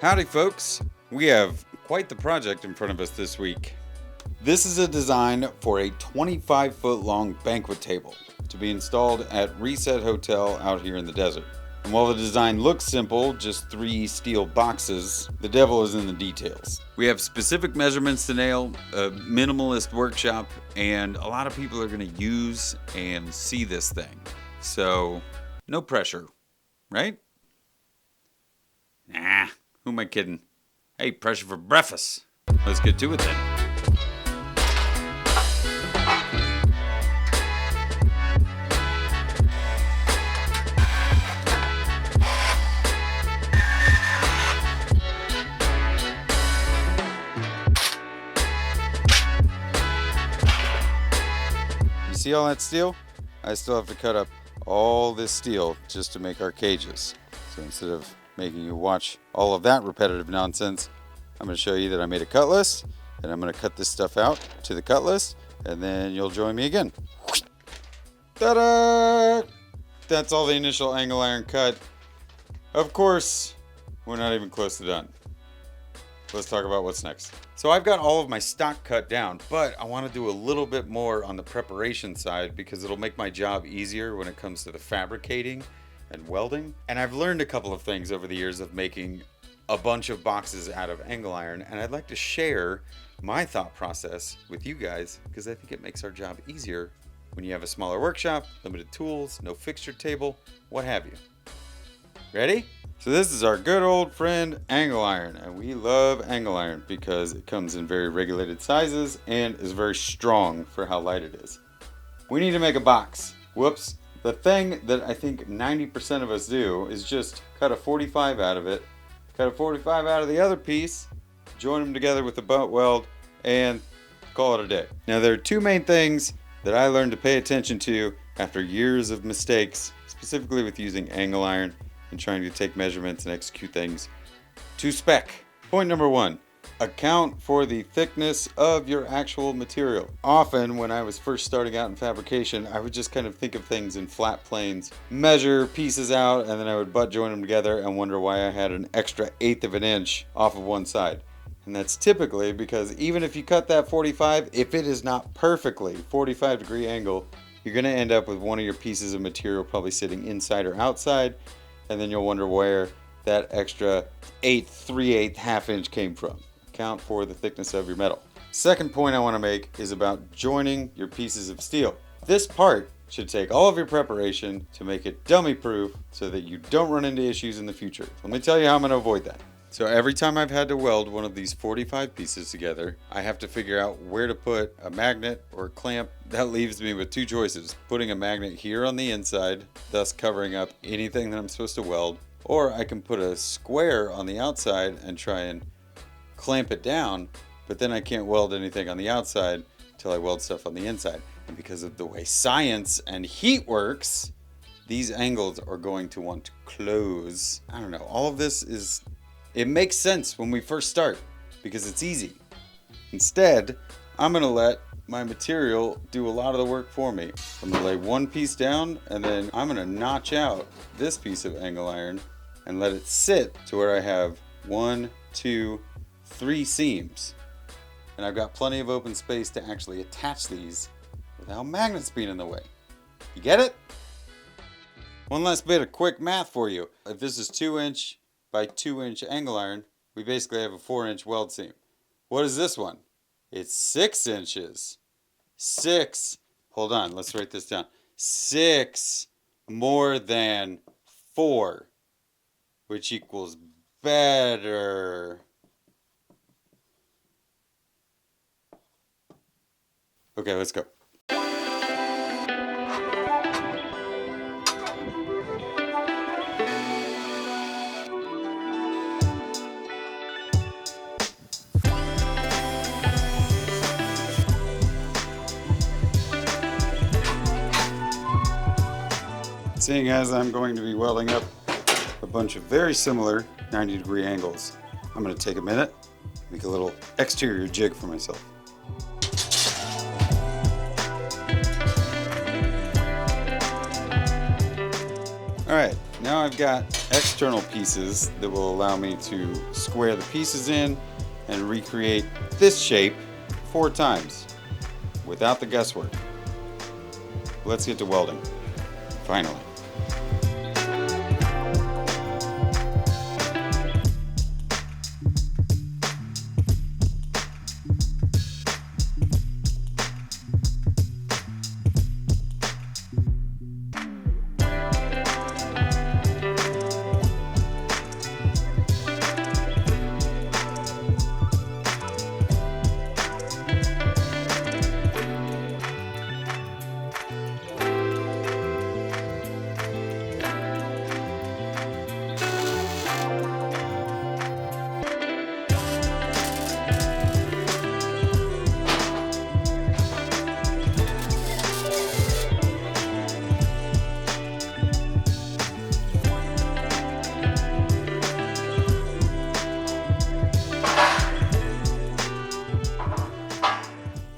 Howdy folks, we have quite the project in front of us this week. This is a design for a 25-foot long banquet table to be installed at Reset Hotel out here in the desert. And while the design looks simple, just 3 steel boxes, the devil is in the details. We have specific measurements to nail, a minimalist workshop, and a lot of people are going to use and see this thing. So, no pressure, right? Nah. Who am I kidding? Hey, pressure for breakfast. Let's get to it then. You see all that steel? I still have to cut up all this steel just to make our cages. So instead of making you watch all of that repetitive nonsense, I'm going to show you that I made a cut list, and I'm going to cut this stuff out to the cut list, and then you'll join me again. Ta-da! That's all the initial angle iron cut. Of course, we're not even close to done. Let's talk about what's next. So I've got all of my stock cut down, but I want to do a little bit more on the preparation side because it'll make my job easier when it comes to the fabricating and welding. And I've learned a couple of things over the years of making a bunch of boxes out of angle iron, and I'd like to share my thought process with you guys because I think it makes our job easier when you have a smaller workshop, limited tools, no fixture table, what have you. Ready? So this is our good old friend angle iron, and we love angle iron because it comes in very regulated sizes and is very strong for how light it is. We need to make a box. Whoops. The thing that I think 90% of us do is just cut a 45 out of it, cut a 45 out of the other piece, join them together with a butt weld, and call it a day. Now there are 2 main things that I learned to pay attention to after years of mistakes, specifically with using angle iron and trying to take measurements and execute things to spec. Point number 1. Account for the thickness of your actual material. Often when I was first starting out in fabrication, I would just kind of think of things in flat planes, measure pieces out, and then I would butt join them together and wonder why I had an extra 1/8 of an inch off of one side. And that's typically because even if you cut that 45, if it is not perfectly 45-degree angle, you're going to end up with one of your pieces of material probably sitting inside or outside, and then you'll wonder where that extra 3/8 half inch came from. Account for the thickness of your metal. Second point I want to make is about joining your pieces of steel. This part should take all of your preparation to make it dummy proof so that you don't run into issues in the future. Let me tell you how I'm going to avoid that. So every time I've had to weld one of these 45 pieces together, I have to figure out where to put a magnet or a clamp. That leaves me with 2 choices. Putting a magnet here on the inside, thus covering up anything that I'm supposed to weld, or I can put a square on the outside and try and clamp it down, but then I can't weld anything on the outside until I weld stuff on the inside. And because of the way science and heat works, these angles are going to want to close. I don't know, all of this it makes sense when we first start because it's easy. Instead, I'm going to let my material do a lot of the work for me. I'm going to lay one piece down, and then I'm going to notch out this piece of angle iron and let it sit to where I have 1, 2, 3 seams, and I've got plenty of open space to actually attach these without magnets being in the way. You get it? One last bit of quick math for you. If this is 2-inch by 2-inch angle iron, we basically have a 4-inch weld seam. What is this one? It's 6 inches. 6, hold on, let's write this down. 6 more than 4, which equals better. Okay, let's go. Seeing as I'm going to be welding up a bunch of very similar 90-degree angles, I'm going to take a minute, make a little exterior jig for myself. All right, Now I've got external pieces that will allow me to square the pieces in and recreate this shape 4 times without the guesswork. Let's get to welding, finally.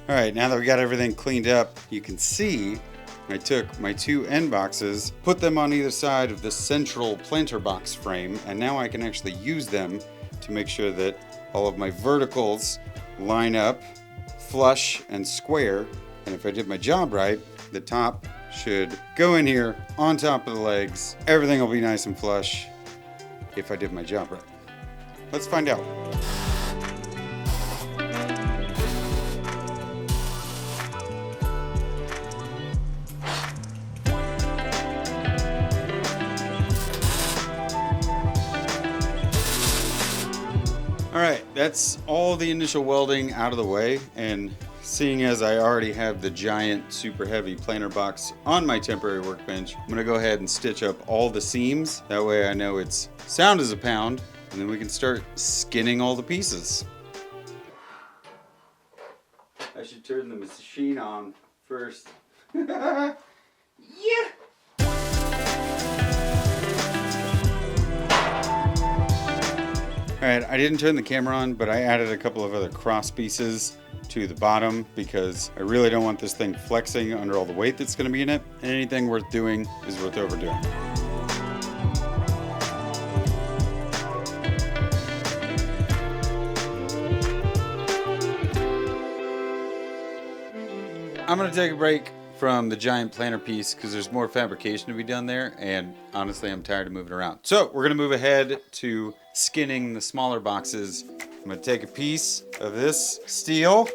All right, now that we got everything cleaned up, you can see I took my 2 end boxes, put them on either side of the central planter box frame, and now I can actually use them to make sure that all of my verticals line up, flush, and square. And if I did my job right, the top should go in here on top of the legs. Everything will be nice and flush if I did my job right. Let's find out. All right, that's all the initial welding out of the way, and seeing as I already have the giant super heavy planter box on my temporary workbench, I'm gonna go ahead and stitch up all the seams. That way I know it's sound as a pound, and then we can start skinning all the pieces. I should turn the machine on first. Yeah! Alright, I didn't turn the camera on, but I added a couple of other cross pieces to the bottom because I really don't want this thing flexing under all the weight that's going to be in it. And anything worth doing is worth overdoing. I'm going to take a break from the giant planter piece because there's more fabrication to be done there, and honestly I'm tired of moving around. So we're gonna move ahead to skinning the smaller boxes. I'm gonna take a piece of this steel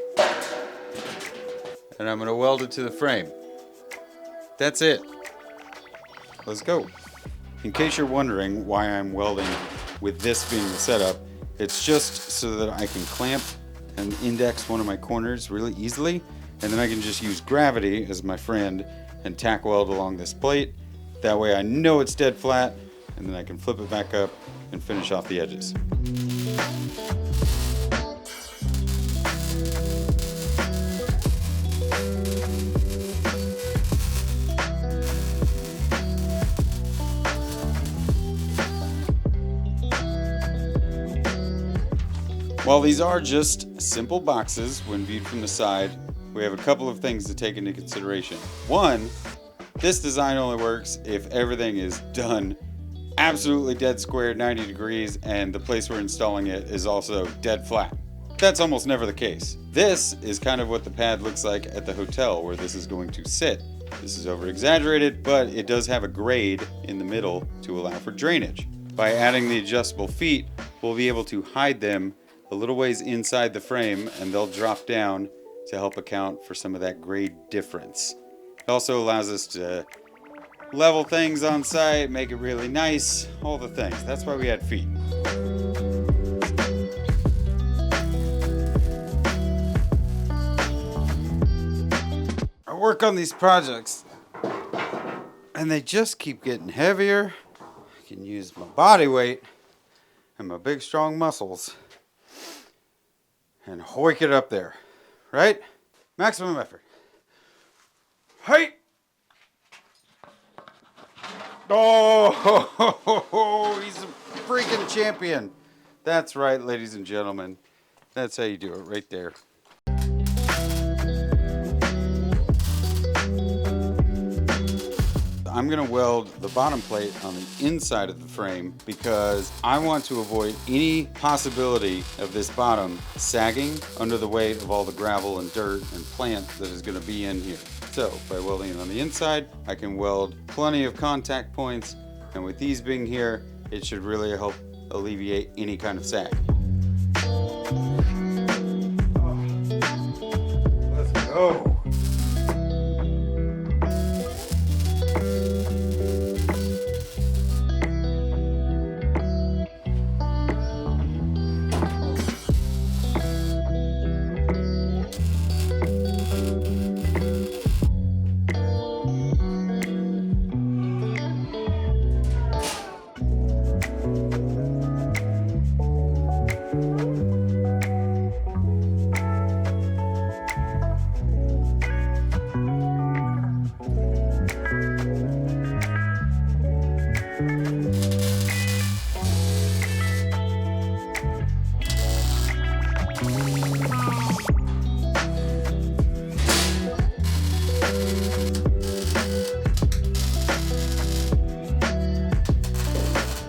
and I'm gonna weld it to the frame. That's it. Let's go. In case you're wondering why I'm welding with this being the setup, it's just so that I can clamp and index one of my corners really easily, and then I can just use gravity as my friend and tack weld along this plate. That way I know it's dead flat, and then I can flip it back up and finish off the edges. While these are just simple boxes when viewed from the side, we have a couple of things to take into consideration. One, this design only works if everything is done absolutely dead square 90 degrees and the place we're installing it is also dead flat. That's almost never the case. This is kind of what the pad looks like at the hotel where this is going to sit. This is over exaggerated, but it does have a grade in the middle to allow for drainage. By adding the adjustable feet, we'll be able to hide them a little ways inside the frame and they'll drop down to help account for some of that grade difference. It also allows us to level things on site, make it really nice, all the things. That's why we had feet. I work on these projects and they just keep getting heavier. I can use my body weight and my big strong muscles and hoik it up there. Right? Maximum effort. Hey! Oh, he's a freaking champion. That's right, ladies and gentlemen. That's how you do it, right there. I'm gonna weld the bottom plate on the inside of the frame because I want to avoid any possibility of this bottom sagging under the weight of all the gravel and dirt and plant that is gonna be in here. So by welding it on the inside, I can weld plenty of contact points, and with these being here, it should really help alleviate any kind of sag. Let's go.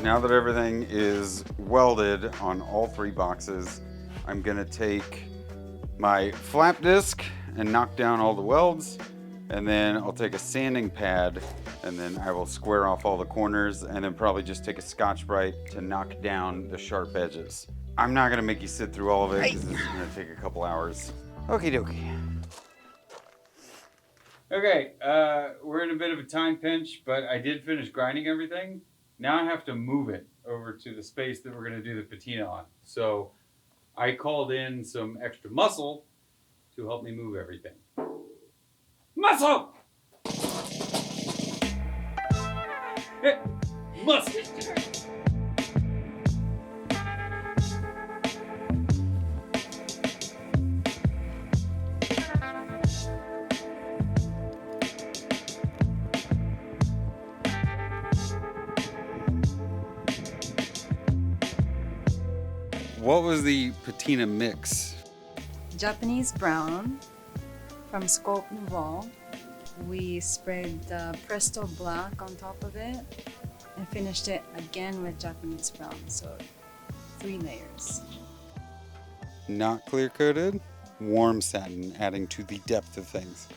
Now that everything is welded on all 3 boxes, I'm gonna take my flap disc and knock down all the welds, and then I'll take a sanding pad and then I will square off all the corners and then probably just take a Scotch-Brite to knock down the sharp edges. I'm not gonna make you sit through all of it because this is gonna take a couple hours. Okie dokie. Okay, we're in a bit of a time pinch, but I did finish grinding everything. Now I have to move it over to the space that we're going to do the patina on. So I called in some extra muscle to help me move everything. Muscle! Hey, muscle! What was the patina mix? Japanese brown from Scope Nouveau. We sprayed the Presto Black on top of it and finished it again with Japanese brown, so 3 layers. Not clear coated, warm satin, adding to the depth of things.